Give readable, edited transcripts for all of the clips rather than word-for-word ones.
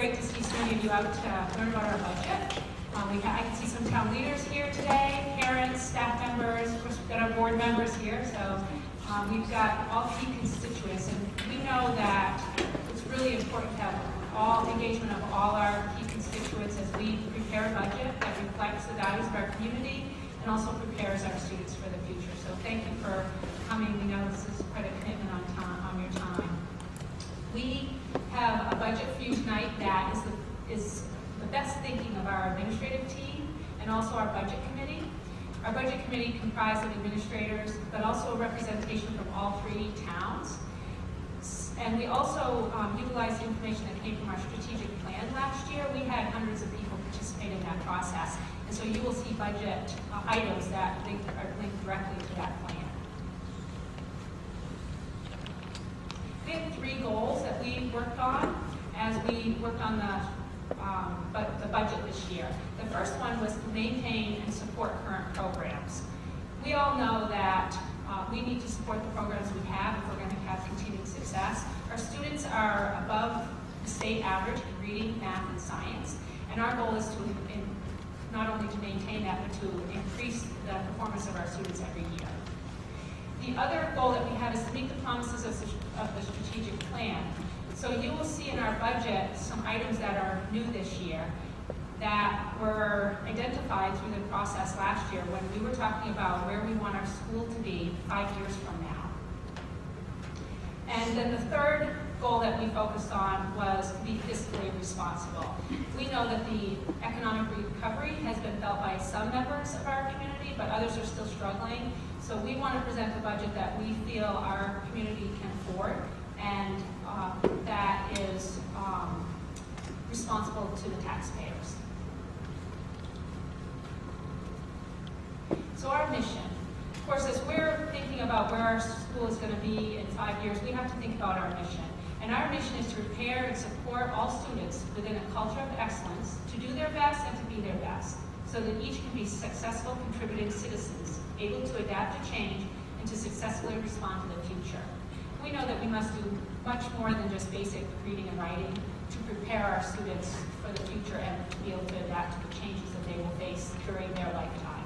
Great to see so many of you out to learn about our budget. I can see some town leaders here today, parents, staff members, of course we've got our board members here, so we've got all key constituents, and we know that it's really important to have all engagement of all our key constituents as we prepare a budget that reflects the values of our community and also prepares our students for the future. So thank you for coming. We know this is quite a commitment on your time. We have a budget for you tonight that is the best thinking of our administrative team and also our budget committee. Our budget committee comprised of administrators, but also a representation from all three towns. And we also utilized the information that came from our strategic plan last year. We had hundreds of people participate in that process. And so you will see budget items that are linked directly to that plan. We have three goals that we worked on as we worked on the budget this year. The first one was to maintain and support current programs. We all know that we need to support the programs we have if we're going to have continued success. Our students are above the state average in reading, math, and science, and our goal is to not only to maintain that, but to increase the performance of our students every year. The other goal that we have is to meet the promises of the strategic plan. So you will see in our budget some items that are new this year that were identified through the process last year when we were talking about where we want our school to be 5 years from now. And then the third goal that we focused on was to be fiscally responsible. We know that the economic recovery has been felt by some members of our community, but others are still struggling. So we want to present a budget that we feel our community can afford and that is responsible to the taxpayers. So our mission. Of course, as we're thinking about where our school is going to be in 5 years, we have to think about our mission. And our mission is to prepare and support all students within a culture of excellence to do their best and to be their best, so that each can be successful, contributing citizens, able to adapt to change and to successfully respond to the future. We know that we must do much more than just basic reading and writing to prepare our students for the future and to be able to adapt to the changes that they will face during their lifetime.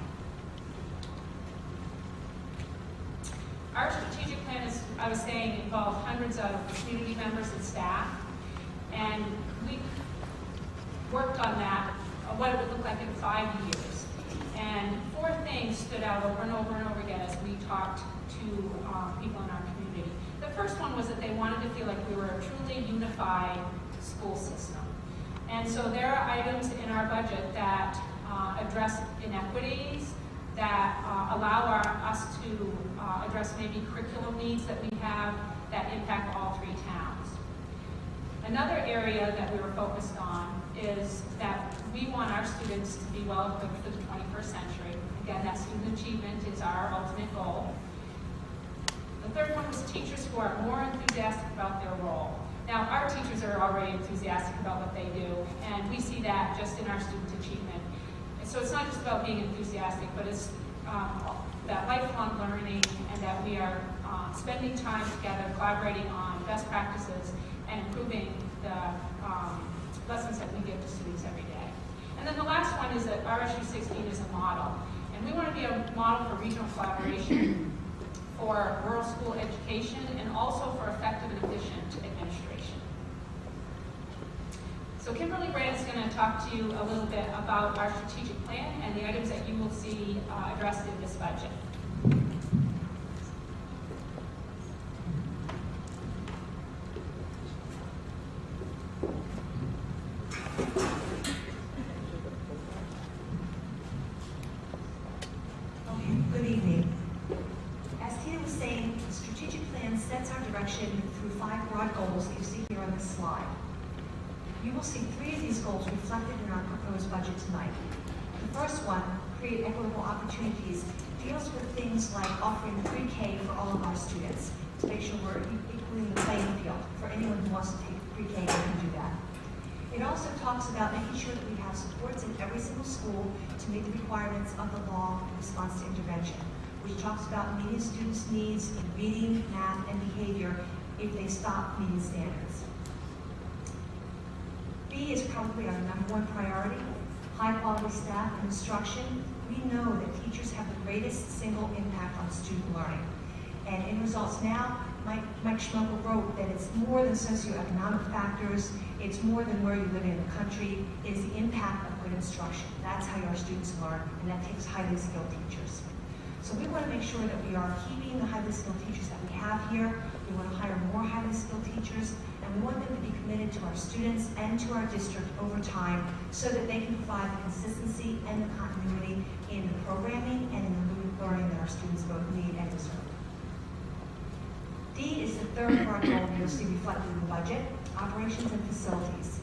Our strategic plan, as I was saying, involved hundreds of community members and staff, and we worked on that, what it would look like in 5 years. And 4 things stood out over and over and over again as we talked to people in our community. The first one was that they wanted to feel like we were a truly unified school system. And so there are items in our budget that address inequities, that allow us to address maybe curriculum needs that we have that impact all 3 towns. Another area that we were focused on is that we want our students to be well equipped for the 21st century. Again, that student achievement is our ultimate goal. The third one was teachers who are more enthusiastic about their role. Now, our teachers are already enthusiastic about what they do, and we see that just in our student achievement. And so it's not just about being enthusiastic, but it's that lifelong learning and that we are spending time together, collaborating on best practices and improving the lessons that we give to students every day. And then the last one is that RSU 16 is a model. And we want to be a model for regional collaboration, for rural school education, and also for effective and efficient administration. So Kimberly Brand is going to talk to you a little bit about our strategic plan and the items that you will see addressed in this budget. Good evening. As Tina was saying, the strategic plan sets our direction through 5 broad goals that you see here on this slide. You will see 3 of these goals reflected in our proposed budget tonight. The first one, create equitable opportunities, deals with things like offering pre-K for all of our students to make sure we're equally in the playing field for anyone who wants to take pre-K and can do that. It also talks about making sure that we have supports in every single school to meet the requirements of the law in response to intervention, which talks about meeting students' needs in reading, math, and behavior if they stop meeting standards. B is probably our #1 priority, high quality staff and instruction. We know that teachers have the greatest single impact on student learning. And in Results Now, Mike Schmokel wrote that it's more than socioeconomic factors, it's more than where you live in the country, it is the impact of good instruction. That's how our students learn, and that takes highly skilled teachers. So we want to make sure that we are keeping the highly skilled teachers that we have here. We want to hire more highly skilled teachers, and we want them to be committed to our students and to our district over time so that they can provide the consistency and the continuity in the programming and in the learning that our students both need and deserve. D is the third part goal you'll see reflected in the budget, operations and facilities.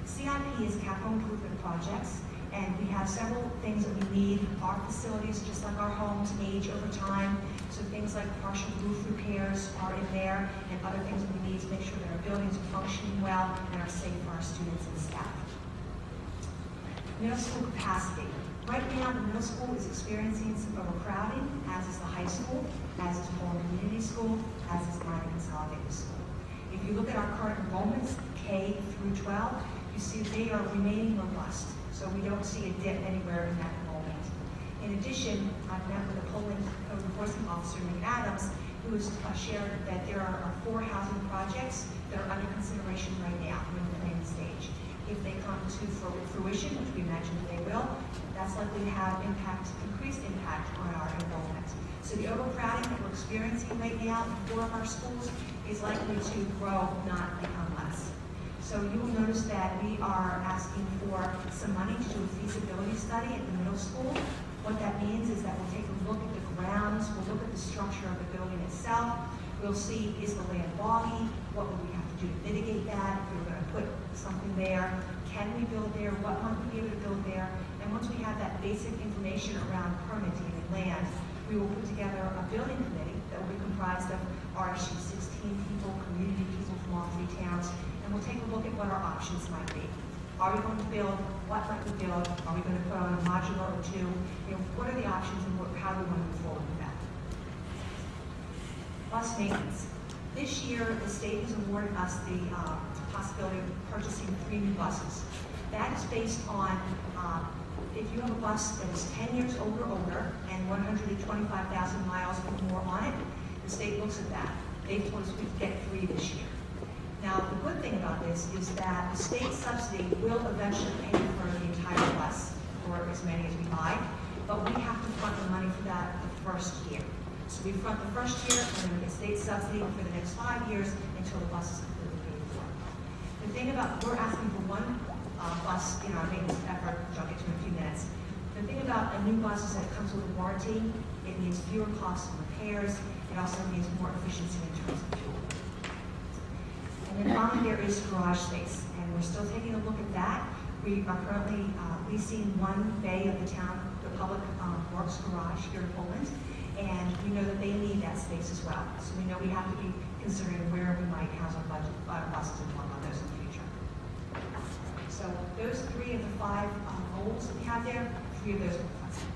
CIP is capital improvement projects, and we have several things that we need. Our facilities, just like our homes, age over time, so things like partial roof repairs are in there, and other things that we need to make sure that our buildings are functioning well and are safe for our students and staff. Middle school capacity. Right now, the middle school is experiencing some overcrowding, as is the high school, as is Holland Community School, as is Minor Consolidated School. If you look at our current enrollments, K through 12, you see they are remaining robust. So we don't see a dip anywhere in that enrollment. In addition, I've met with a Poland code enforcement officer, Nick Adams, who has shared that there are 4 housing projects that are under consideration right now in the planning stage. If they come to fruition, which we imagine that they will, that's likely to have increased impact on our enrollment. So the overcrowding that we're experiencing right now in 4 of our schools is likely to grow, not become less. So you will notice that we are asking for some money to do a feasibility study at the middle school. What that means is that we'll take a look at the grounds, we'll look at the structure of the building itself, we'll see, is the land boggy, what would we have to do to mitigate that, if we were going to put something there, can we build there, what might we be able to build there, and once we have that basic information around permitting and land, we will put together a building committee that will be comprised of RSU 16 people, community people from all 3 towns, and we'll take a look at what our options might be. Are we going to build? What might we build? Are we going to put on a modular or 2? What are the options and how do we want to move forward with that? Bus maintenance. This year, the state has awarded us the possibility of purchasing 3 new buses. That is based on if you have a bus that is 10 years old or older and 125,000 miles or more on it, the state looks at that. They've told us we can get 3 this year. Now, the good thing about this is that the state subsidy will eventually pay for the entire bus, or as many as we buy, but we have to front the money for that the first year. So we front the first year, and then we get state subsidy for the next 5 years until the bus is completely paid for. The thing about, we're asking for 1 bus in our maintenance effort, which I'll get to in a few minutes. The thing about a new bus is that it comes with a warranty. It means fewer costs and repairs. It also means more efficiency in terms of fuel. And then finally, there is garage space, and we're still taking a look at that. We are currently leasing 1 bay of the town, the Public Works garage here in Poland, and we know that they need that space as well. So we know we have to be considering where we might house our buses and work on those in the future. So those 3 of the 5 goals that we have there, 3 of those are flexible.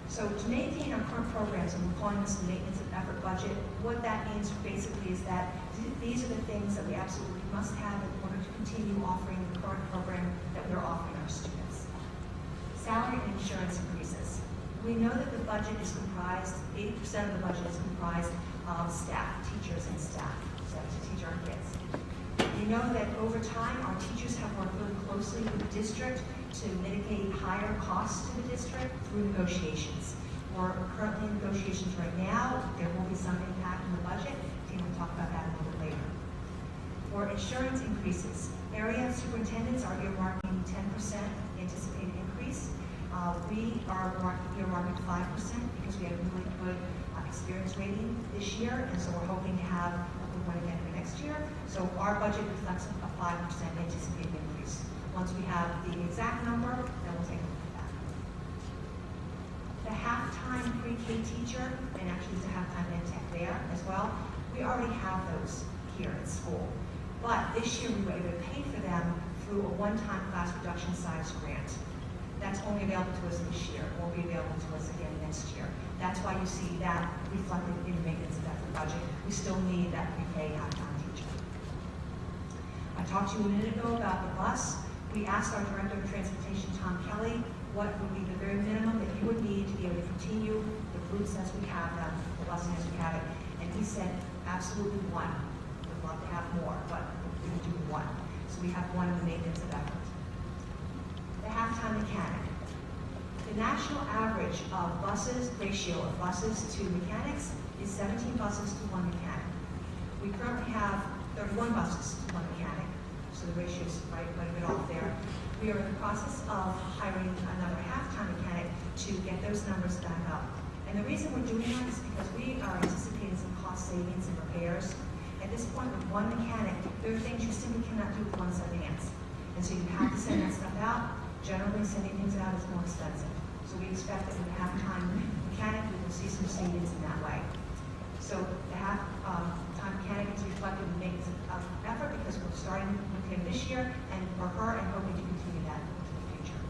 So to maintain our current programs, and we're calling this the maintenance and effort budget, what that means basically is that these are the things that we absolutely must have in order to continue offering the current program that we're offering our students. Salary and insurance increases. We know that the budget is comprised, 80% of the budget is comprised of staff, teachers and staff, so to teach our kids. We know that over time, our teachers have worked really closely with the district to mitigate higher costs to the district through negotiations. We're currently in negotiations right now. There will be some impact in the budget. Tina will talk about that a little bit later. For insurance increases, area superintendents are earmarking 10% anticipated increase. We are earmarking 5% because we have a really good experience rating this year, and so we're hoping to have a good one again for next year. So our budget reflects a 5% anticipated increase. Once we have the exact number, then we'll take a look at that. The half-time pre-K teacher, and actually there's a half-time ed tech there as well, we already have those here at school. But this year we were able to pay for them through a one-time class reduction size grant. That's only available to us this year. It won't be available to us again next year. That's why you see that reflected in the maintenance and effort budget. We still need that pre-K half-time teacher. I talked to you a minute ago about the bus. We asked our Director of Transportation, Tom Kelly, what would be the very minimum that you would need to be able to continue the routes as we have them, the busing as we have it. And he said, absolutely one. We'd love to have more, but we can do one. So we have one in the maintenance of effort. The half-time mechanic. The national average of ratio of buses to mechanics is 17 buses to one mechanic. We currently have 31 buses to one mechanic, so the ratio is quite a bit off there. We are in the process of hiring another half-time mechanic to get those numbers back up. And the reason we're doing that is because we are anticipating some cost savings and repairs. At this point, with one mechanic, there are things you simply cannot do with one set of hands. And so you have to send that stuff out. Generally, sending things out is more expensive. So we expect that with a half-time mechanic, we will see some savings in that way. So the half-time mechanic is reflected in maintenance of effort because we're starting with him this year and for her and hoping to continue that into the future.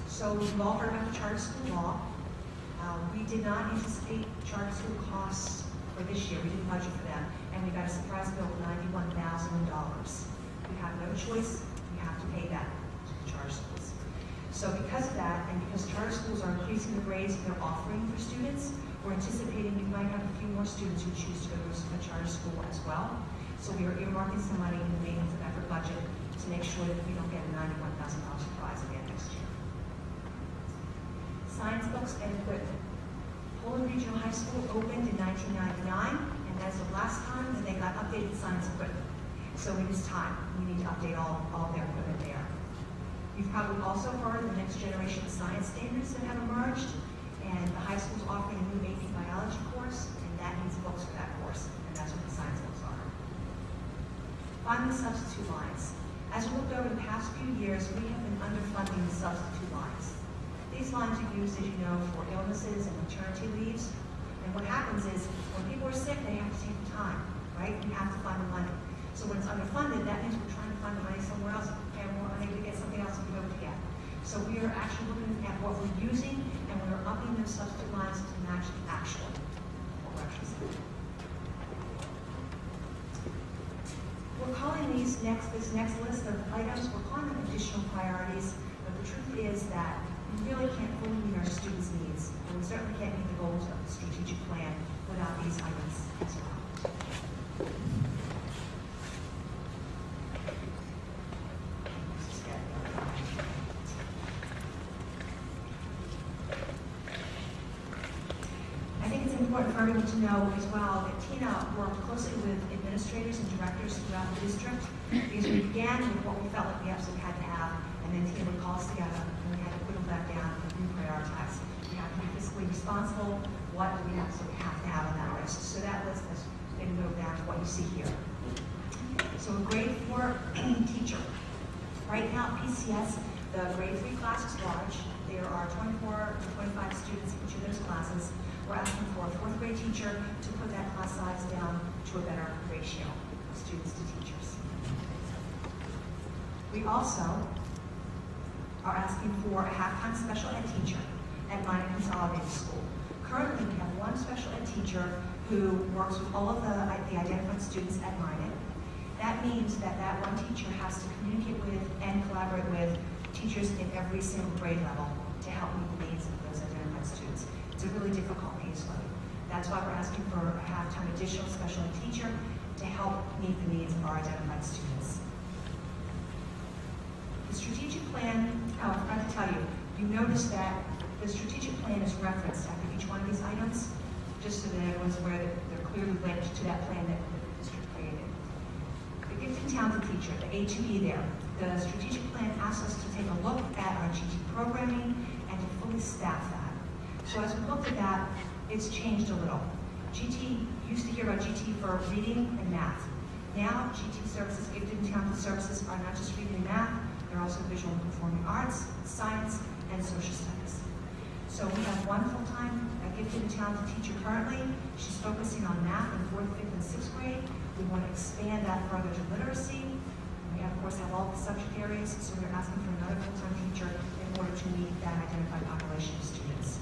So we've all heard about the charter school law. We did not anticipate charter school costs for this year. We didn't budget for them, and we got a surprise bill of $91,000. We have no choice. We have to pay that to the charter schools. So because of that, and because charter schools are increasing the grades they're offering for students, we're anticipating we might have a few more students who choose to go to a charter school as well. So we are earmarking some money in the maintenance of effort budget to make sure that we don't get a $91,000 surprise again next year. Science books and equipment. Poland Regional High School opened in 1999, and that's the last time that they got updated science equipment. So it is time. We need to update all of their equipment there. You've probably also heard of the next generation of science standards that have emerged, and the high school's offering a new AP biology course, and that needs books for that course, and that's what the science books are. Finally, substitute lines. As we looked over the past few years, we have been underfunding the substitute lines. These lines are used, as you know, for illnesses and maternity leaves, and what happens is, when people are sick, they have to take the time, right? We have to find the money. So when it's underfunded, that means we're trying to find the money somewhere else, and we're unable to get something else to go to get. So we are actually looking at what we're using, and we are upping those substitute lines to match the actual what we're actually spending. We're calling this next list of items, we're calling them additional priorities, but the truth is that we really can't fully meet our students' needs, and we certainly can't meet the goals of the strategic plan without these items as well. Important for everyone to know as well that Tina worked closely with administrators and directors throughout the district because we began with what we felt like we absolutely had to have, and then Tina would call us together and we had to whittle that down and reprioritize. We have to be fiscally responsible. What do we absolutely have to have on that list? So that list has been moved down to what you see here. So a grade 4 teacher. Right now at PCS, the grade 3 class is large. There are 24 to 25 students in each of those classes. We're asking for a 4th grade teacher to put that class size down to a better ratio of students to teachers. We also are asking for a half-time special ed teacher at Minot Consolidated School. Currently, we have one special ed teacher who works with all of the identified students at Minot. That means that that one teacher has to communicate with and collaborate with teachers in every single grade level to help meet the needs of those identified students. It's a really difficult caseload. That's why we're asking for a half-time additional special ed teacher to help meet the needs of our identified students. The strategic plan, I forgot to tell you, you notice that the strategic plan is referenced after each one of these items, just so that everyone's aware that they're clearly linked to that plan that the district created. The gifted and talented teacher, the A2E there, the strategic plan asks us to take a look at our GT programming and to fully staff that. So as we looked at that, it's changed a little. GT, used to hear about GT for reading and math. Now, GT services, gifted and talented services, are not just reading and math, they're also visual and performing arts, science, and social studies. So we have one full-time gifted and talented teacher currently. She's focusing on math in 4th, 5th, and 6th grade. We want to expand that further to literacy. We, of course, have all the subject areas, so we're asking for another full-time teacher in order to meet that identified population of students.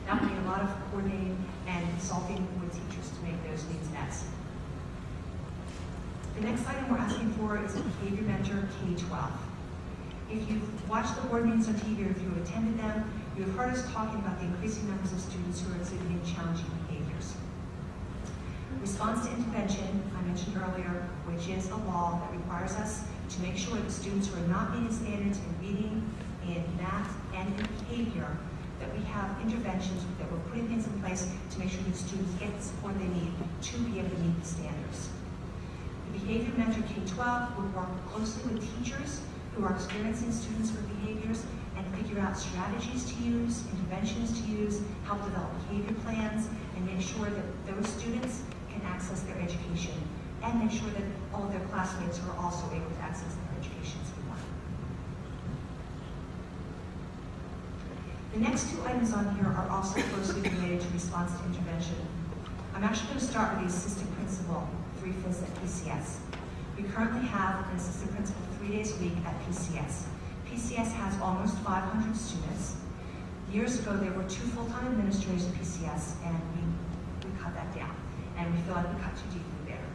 That will be a lot of coordinating and consulting with teachers to make those needs met. The next item we're asking for is a behavior mentor K-12. If you've watched the board meetings on TV or if you've attended them, you've heard us talking about the increasing numbers of students who are exhibiting challenging behaviors. Response to intervention, I mentioned earlier, which is a law that requires us to make sure that students who are not meeting standards in reading, in math, and in behavior, that we have interventions, that we're putting things in place to make sure that students get the support they need to be able to meet the standards. The Behavior Mentor K-12 would work closely with teachers who are experiencing students with behaviors and figure out strategies to use, interventions to use, help develop behavior plans, and make sure that those students can access their education, and make sure that all of their classmates are also able to access their education as well. The next two items on here are also closely related to response to intervention. I'm actually going to start with the assistant principal, 3/5 at PCS. We currently have an assistant principal 3 days a week at PCS. PCS has almost 500 students. Years ago, there were 2 full-time administrators at PCS, and we cut that down. And we feel like we cut too deeply there.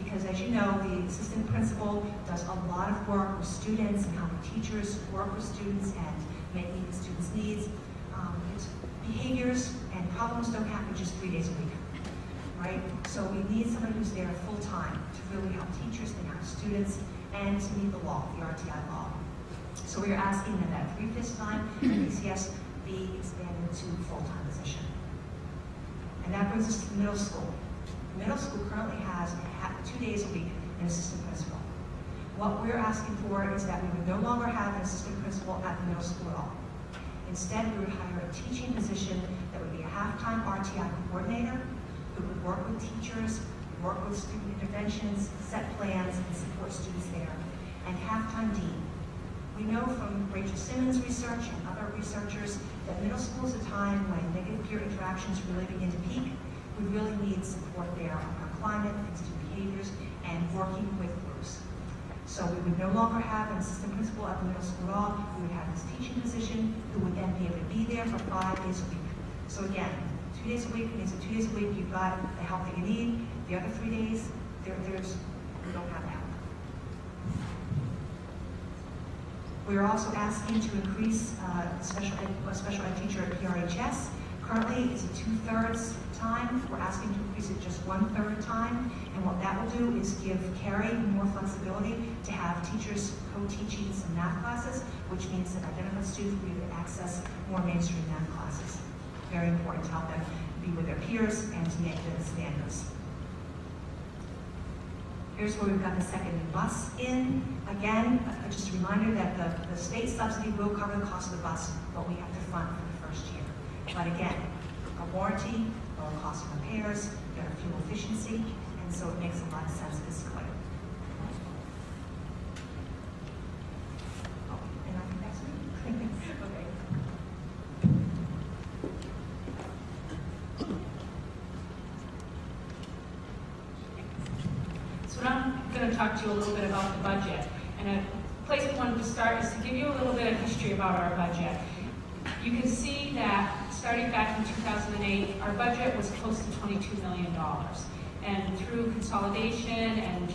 Because as you know, the assistant principal does a lot of work with students and helping teachers work with students and meeting the students' needs. It's behaviors and problems don't happen just 3 days a week, right? So we need somebody who's there full-time to really help teachers and help students and to meet the law, the RTI law. So we are asking that that 3/5 time at PCS be expanded to full-time position. And that brings us to the middle school. The middle school currently has 2 days a week an assistant principal. What we're asking for is that we would no longer have an assistant principal at the middle school at all. Instead, we would hire a teaching position that would be a half-time RTI coordinator who would work with teachers, work with student interventions, set plans, and support students there, and half-time dean. We know from Rachel Simmons' research and other researchers that middle school is a time when negative peer interactions really begin to peak. We really need support there on our climate and student behaviors and working with groups. So we would no longer have an assistant principal at the middle school at all. We would have this teaching position who would then be able to be there for 5 days a week. So again, 2 days a week means that 2 days a week you've got the help that you need. The other 3 days, we don't have help. We are also asking to increase a special ed teacher at PRHS. Currently, it's a 2/3 time. We're asking to increase it just 1/3 time. And what that will do is give Carrie more flexibility to have teachers co-teaching some math classes, which means that identical students will be able to access more mainstream math classes. Very important to help them be with their peers and to make the standards. Here's where we've got the second bus in. Again, just a reminder that the state subsidy will cover the cost of the bus, but we have to fund for the first year. But again, a warranty, lower cost of repairs, better fuel efficiency, and so it makes a lot of sense fiscally. Oh, and I think that's me. Okay. So now I'm going to talk to you a little bit about the budget. And a place we wanted to start is to give you a little bit of history about our budget. You can see that starting back in 2008, our budget was close to $22 million. And through consolidation and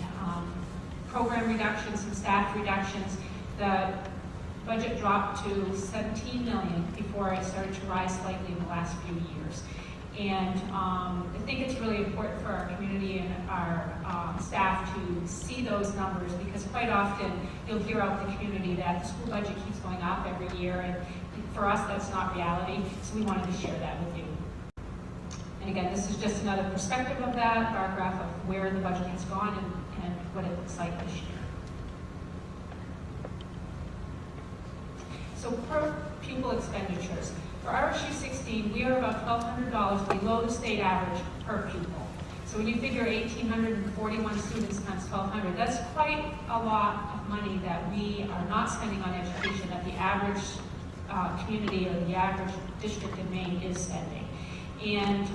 program reductions and staff reductions, the budget dropped to $17 million before it started to rise slightly in the last few years. And I think it's really important for our community and our staff to see those numbers, because quite often you'll hear out in the community that the school budget keeps going up every year, and for us that's not reality, so we wanted to share that with you. And again, this is just another perspective of that, bar graph of where the budget has gone and what it looks like this year. So per pupil expenditures. For RSU 16, we are about $1,200 below the state average per pupil. So when you figure 1,841 students times 1,200, that's quite a lot of money that we are not spending on education that the average community or the average district in Maine is spending. And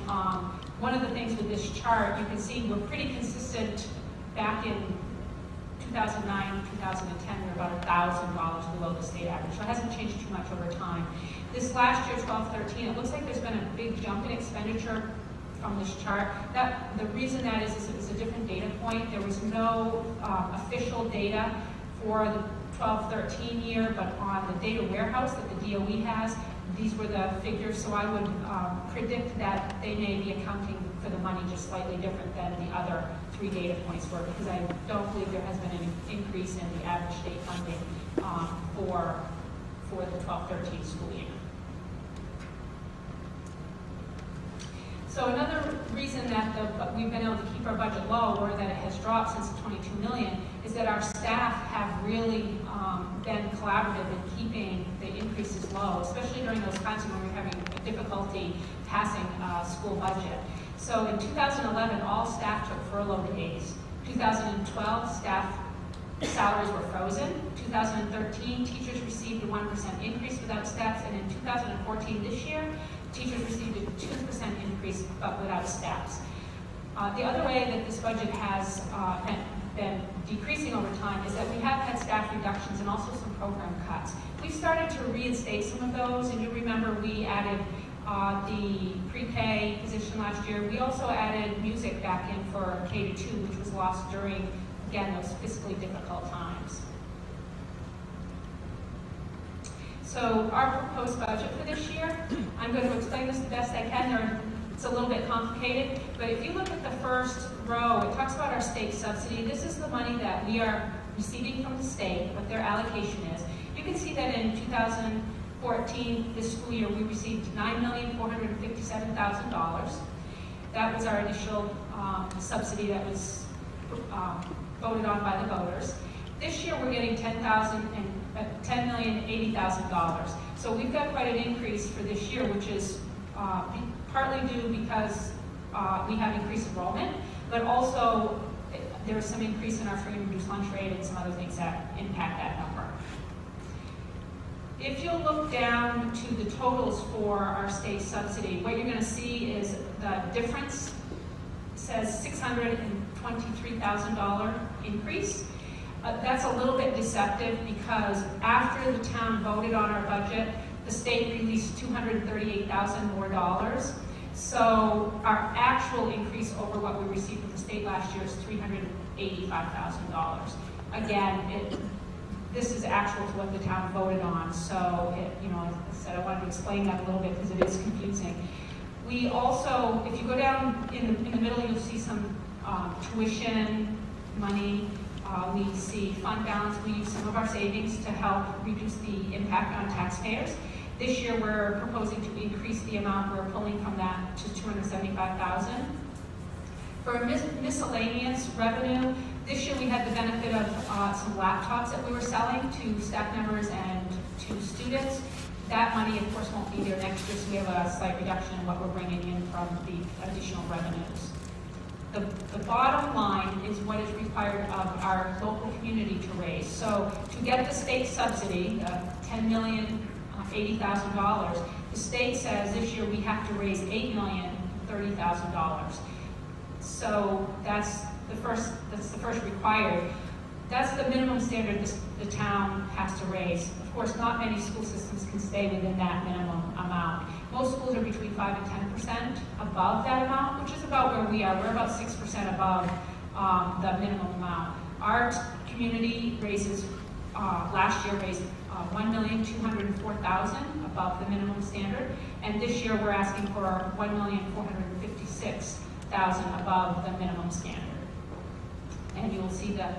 one of the things with this chart, you can see we're pretty consistent. Back in 2009, 2010, we're about $1,000 below the state average. So it hasn't changed too much over time. This last year, 12-13, it looks like there's been a big jump in expenditure from this chart. The reason that is it's a different data point. There was no official data for the 12-13 year, but on the data warehouse that the DOE has, these were the figures. So I would predict that they may be accounting for the money just slightly different than the other 3 data points were, because I don't believe there has been an increase in the average state funding for the 12-13 school year. So another reason that we've been able to keep our budget low, or that it has dropped since the 22 million, is that our staff have really been collaborative in keeping the increases low, especially during those times when we were having difficulty passing school budget. So in 2011, all staff took furlough days. 2012, staff salaries were frozen. 2013, teachers received a 1% increase without steps, and in 2014, this year, teachers received a 2% increase but without steps. The other way that this budget has been decreasing over time is that we have had staff reductions and also some program cuts. We've started to reinstate some of those, and you remember we added the pre-K position last year. We also added music back in for K-2, which was lost during, again, those fiscally difficult times. So our proposed budget for this year, I'm going to explain this the best I can. It's a little bit complicated, but if you look at the first row, it talks about our state subsidy. This is the money that we are receiving from the state, what their allocation is. You can see that in 2014, this school year, we received $9,457,000. That was our initial subsidy that was voted on by the voters. This year, we're getting $10,080,000. So we've got quite an increase for this year, which is partly due because we have increased enrollment, but also there is some increase in our free and reduced lunch rate and some other things that impact that number. If you'll look down to the totals for our state subsidy, what you're going to see is the difference. It says $623,000 increase. That's a little bit deceptive because after the town voted on our budget, the state released $238,000 more dollars. So our actual increase over what we received from the state last year is $385,000. Again, this is actual to what the town voted on. So, as I said, I wanted to explain that a little bit because it is confusing. We also, if you go down in the middle, you'll see some tuition money. We see fund balance. We use some of our savings to help reduce the impact on taxpayers. This year, we're proposing to increase the amount we're pulling from that to $275,000. For miscellaneous revenue, this year we had the benefit of some laptops that we were selling to staff members and to students. That money, of course, won't be there next year, so we have a slight reduction in what we're bringing in from the additional revenues. The bottom line is what is required of our local community to raise. So to get the state subsidy, $10,080,000, the state says this year we have to raise $8,030,000. So that's the first required. That's the minimum standard the town has to raise. Of course, not many school systems can stay within that minimum amount. Most schools are between 5 and 10% above that amount, which is about where we are. We're about 6% above the minimum amount. Our community raises, last year raised $1,204,000 above the minimum standard, and this year we're asking for $1,456,000 above the minimum standard. And you will see the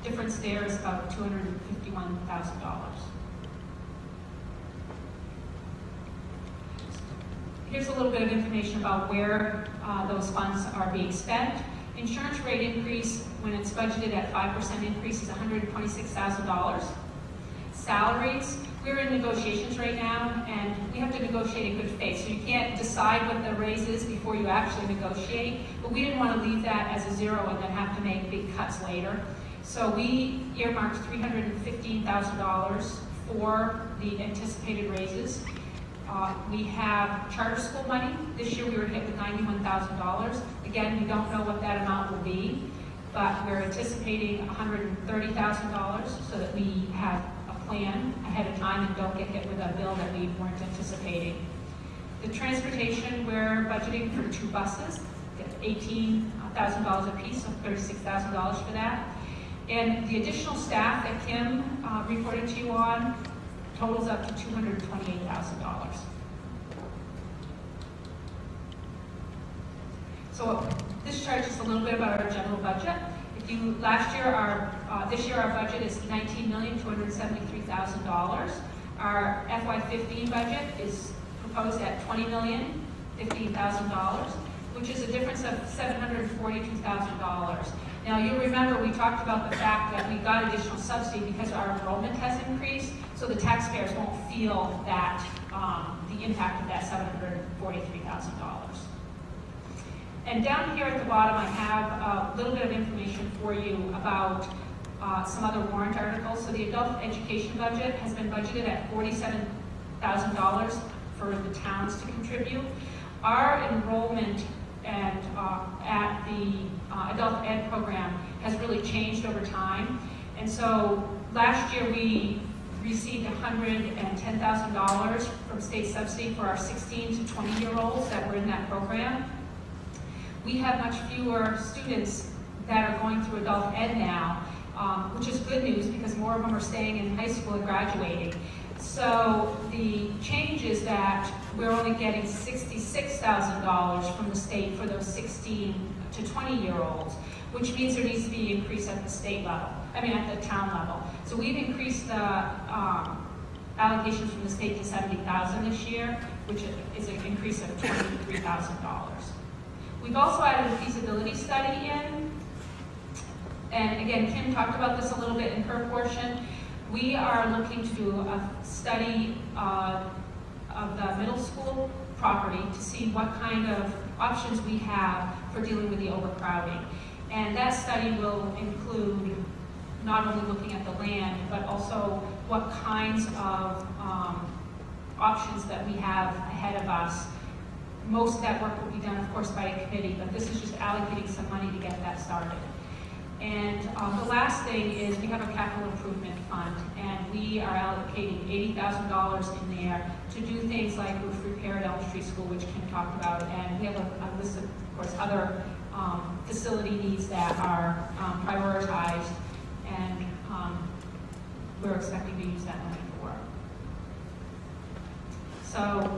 difference there is about $251,000. Here's a little bit of information about where those funds are being spent. Insurance rate increase, when it's budgeted at 5% increase, is $126,000. Salaries, we're in negotiations right now, and we have to negotiate in good faith. So you can't decide what the raise is before you actually negotiate. But we didn't want to leave that as a zero and then have to make big cuts later. So we earmarked $315,000 for the anticipated raises. We have charter school money. This year we were hit with $91,000. Again, we don't know what that amount will be, but we're anticipating $130,000 so that we have a plan ahead of time and don't get hit with a bill that we weren't anticipating. The transportation, we're budgeting for 2 buses, $18,000 apiece, so $36,000 for that. And the additional staff that Kim reported to you on totals up to $228,000. So this chart is just a little bit about our general budget. This year our budget is $19,273,000. Our FY15 budget is proposed at $20,015,000, which is a difference of $742,000. Now you'll remember we talked about the fact that we got additional subsidy because our enrollment has increased, so the taxpayers won't feel that the impact of that $743,000. And down here at the bottom, I have a little bit of information for you about some other warrant articles. So the adult education budget has been budgeted at $47,000 for the towns to contribute. Our enrollment and at the adult ed program has really changed over time. And so last year we received $110,000 from state subsidy for our 16 to 20-year-olds that were in that program. We have much fewer students that are going through adult ed now, which is good news because more of them are staying in high school and graduating. So the change is that we're only getting $66,000 from the state for those 16 to 20-year-olds, which means there needs to be an increase at the state level, at the town level. So we've increased the allocations from the state to $70,000 this year, which is an increase of $23,000. We've also added a feasibility study in, and again, Kim talked about this a little bit in her portion. We are looking to do a study of the middle school property to see what kind of options we have for dealing with the overcrowding. And that study will include not only looking at the land, but also what kinds of options that we have ahead of us. Most of that work will be done, of course, by a committee, but this is just allocating some money to get that started. And the last thing is we have a capital improvement fund, and we are allocating $80,000 in there to do things like roof repair at Elm Street School, which Kim talked about, and we have a list of course, other facility needs that are prioritized, and we're expecting to use that money for. So,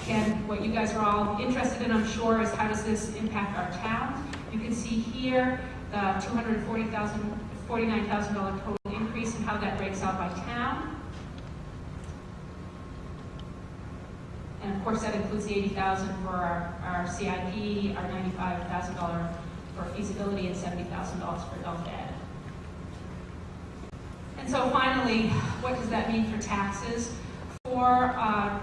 again, what you guys are all interested in, I'm sure, is how does this impact our towns. You can see here the $249,000 total increase and how that breaks out by town. And of course that includes the $80,000 for our CIP, our $95,000 for feasibility, and $70,000 for adult ed. And so finally, what does that mean for taxes? For a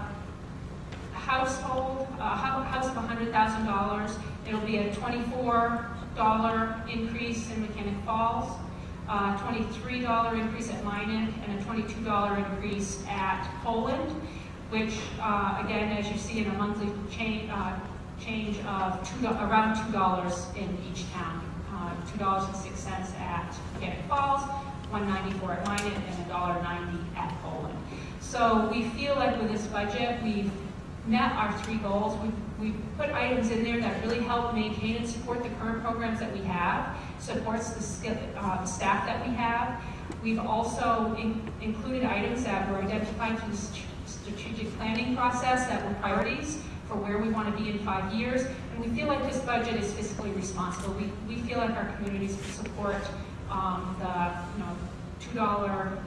house of $100,000, it'll be a $24 increase in Mechanic Falls, $23 increase at Minot, and a $22 increase at Poland, which again, as you see in a monthly change of around $2 in each town, $2.06 at Mechanic Falls, $1.94 at Minot, and $1.90 at Poland. So we feel like with this budget, we've met our 3 goals. We've put items in there that really help maintain and support the current programs that we have, supports the staff that we have. We've also included items that were identified through the strategic planning process that were priorities for where we want to be in 5 years. And we feel like this budget is fiscally responsible. We feel like our communities can support the $2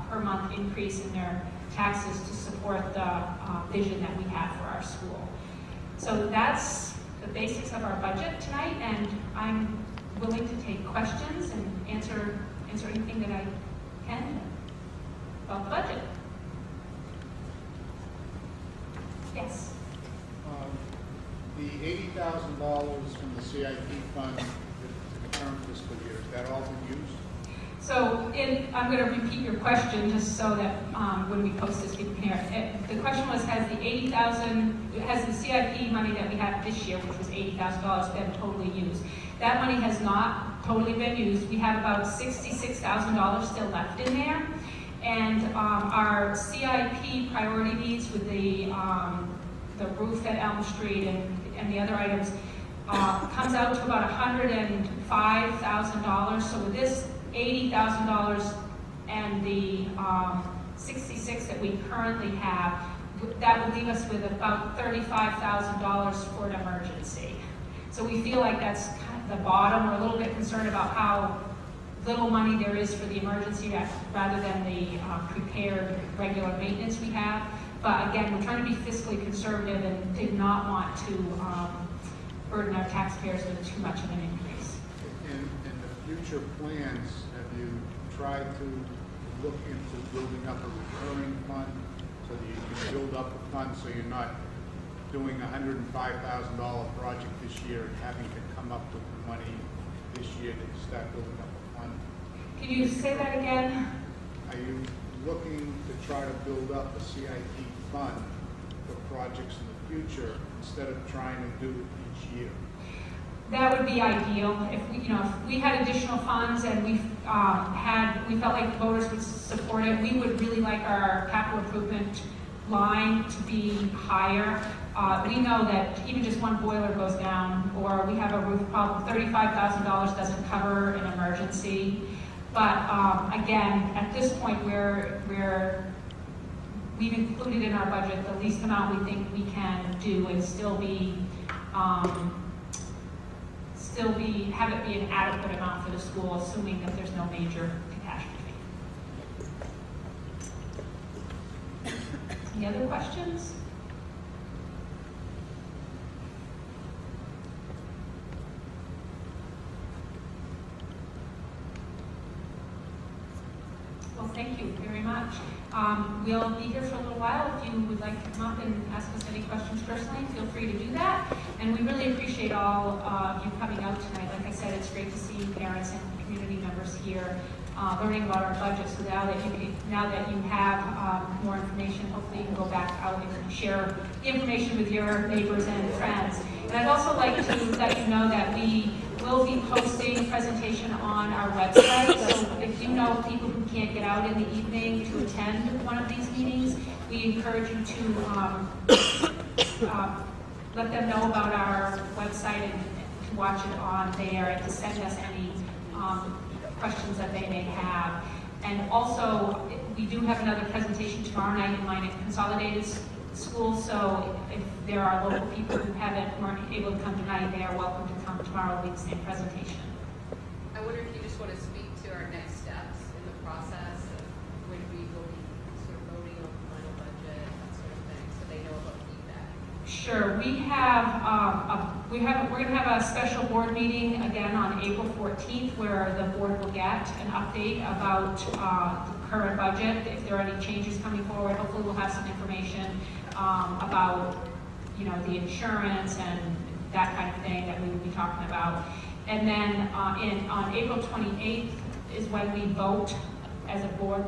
per month increase in their taxes to support the vision that we have for our school. So that's the basics of our budget tonight, and I'm willing to take questions and answer anything that I can about the budget. Yes? The $80,000 from the CIP fund for the current fiscal year, is that all been used? So I'm going to repeat your question just so that when we post this, people can hear it. The question was, has the CIP money that we have this year, which was $80,000, been totally used? That money has not totally been used. We have about $66,000 still left in there. And our CIP priority needs with the the roof at Elm Street and the other items, comes out to about $105,000. So with this $80,000 and the 66 that we currently have, that would leave us with about $35,000 for an emergency. So we feel like that's kind of the bottom. We're a little bit concerned about how little money there is for the emergency rather than the prepared regular maintenance we have. But again, we're trying to be fiscally conservative and did not want to burden our taxpayers with too much of an increase. In the future plans, have you tried to look into building up a recurring fund so that you can build up a fund so you're not doing a $105,000 project this year and having to come up with the money this year to start building up a fund? Can you say that again? Are you looking to try to build up a CIP fund for projects in the future instead of trying to do it each year? That would be ideal. If we, if we had additional funds and we felt like voters would support it, we would really like our capital improvement line to be higher. We know that even just one boiler goes down, or we have a roof problem, $35,000 doesn't cover an emergency. But again, at this point, we've included in our budget the least amount we think we can do and still have it be an adequate amount for the school, assuming that there's no major catastrophe. Any other questions? Well, thank you very much. We'll be here for a little while. If you would like to come up and ask us any questions personally, feel free to do that. And we really appreciate all of you coming out tonight. Like I said, it's great to see parents and community members here learning about our budget. So now that you have more information, hopefully you can go back out and share the information with your neighbors and friends. And I'd also like to let you know that we will be posting a presentation on our website. So if you know people who can't get out in the evening to attend one of these meetings, we encourage you to let them know about our website and to watch it on there and to send us any questions that they may have. And also, we do have another presentation tomorrow night in Minot Consolidated School, so if there are local people who weren't able to come tonight, they are welcome to come tomorrow. It'll be the same presentation. I wonder if you just want to speak to our next steps in the process of when we will be sort of voting on the final budget, that sort of thing, so they know about feedback. Sure. We're going to have a special board meeting again on April 14th, where the board will get an update about the current budget. If there are any changes coming forward, hopefully we'll have some information about the insurance and that kind of thing that we will be talking about. And then on April 28th is when we vote as a board.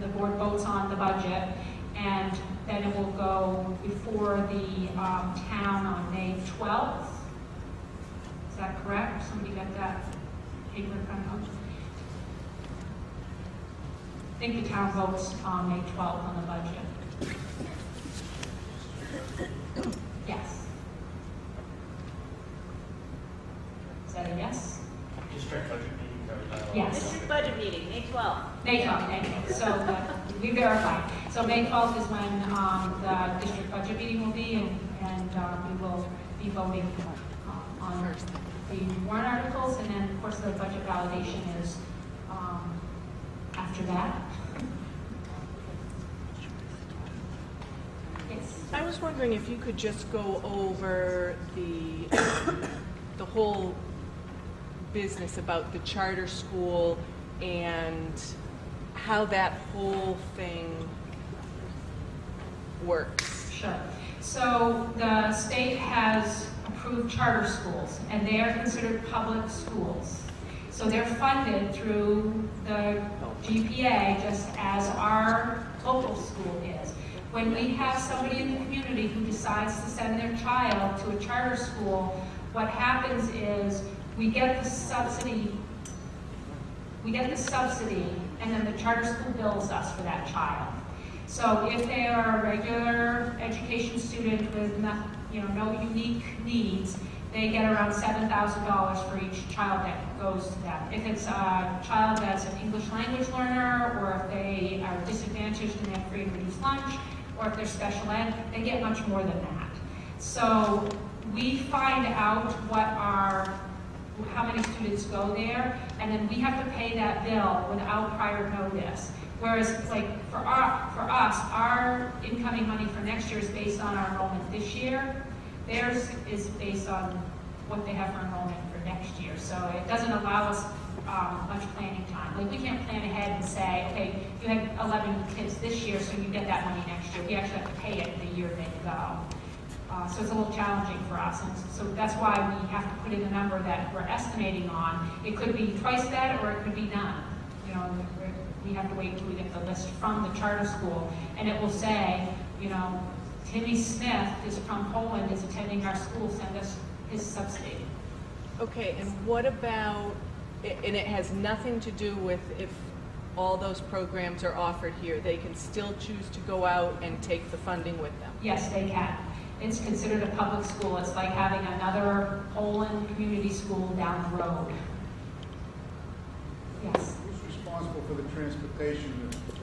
The board votes on the budget, and then it will go before the town on May 12th. Is that correct? Somebody got that paper in front of them? I think the town votes on May 12th on the budget. Yes. Is that a yes? District budget meeting. Yes. District budget meeting, May 12th. May 12th, thank you. So we verified. So May 12th is when the district budget meeting will be, and we will be voting on the warrant articles, and then of course the budget validation is after that. Yes. I was wondering if you could just go over the whole business about the charter school and how that whole thing works. Sure. So the state has approved charter schools, and they are considered public schools. So they're funded through the GPA, just as our local school is. When we have somebody in the community who decides to send their child to a charter school, what happens is we get the subsidy, and then the charter school bills us for that child. So if they are a regular education student with no unique needs, they get around $7,000 for each child that goes to them. If it's a child that's an English language learner, or if they are disadvantaged and they have free and reduced lunch, or if they're special ed, they get much more than that. So we find out how many students go there, and then we have to pay that bill without prior notice. Whereas, like, for us, our incoming money for next year is based on our enrollment this year. Theirs is based on what they have for enrollment for next year. So it doesn't allow us much planning time. Like, we can't plan ahead and say, okay, you had 11 kids this year, so you get that money next year. We actually have to pay it the year they go. So it's a little challenging for us, and so that's why we have to put in a number that we're estimating on. It could be twice that, or it could be none. You know, we have to wait until we get the list from the charter school, and it will say, Timmy Smith is from Poland, is attending our school, send us his subsidy. Okay, and what about, and it has nothing to do with if all those programs are offered here, they can still choose to go out and take the funding with them? Yes, they can. It's considered a public school. It's like having another Poland community school down the road. Yes. Who's responsible for the transportation if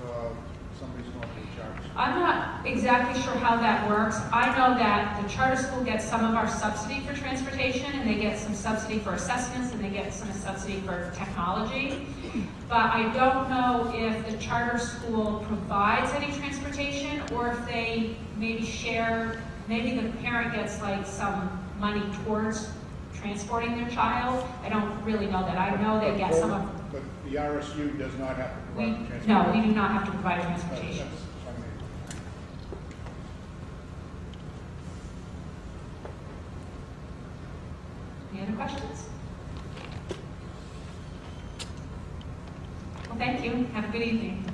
somebody's going to the charter school? I'm not exactly sure how that works. I know that the charter school gets some of our subsidy for transportation, and they get some subsidy for assessments, and they get some subsidy for technology. But I don't know if the charter school provides any transportation, or if they maybe share, maybe the parent gets like some money towards transporting their child. I don't really know that. I know they get some of. But the RSU does not have to provide transportation? No, we do not have to provide transportation. Any other questions? Well, thank you. Have a good evening.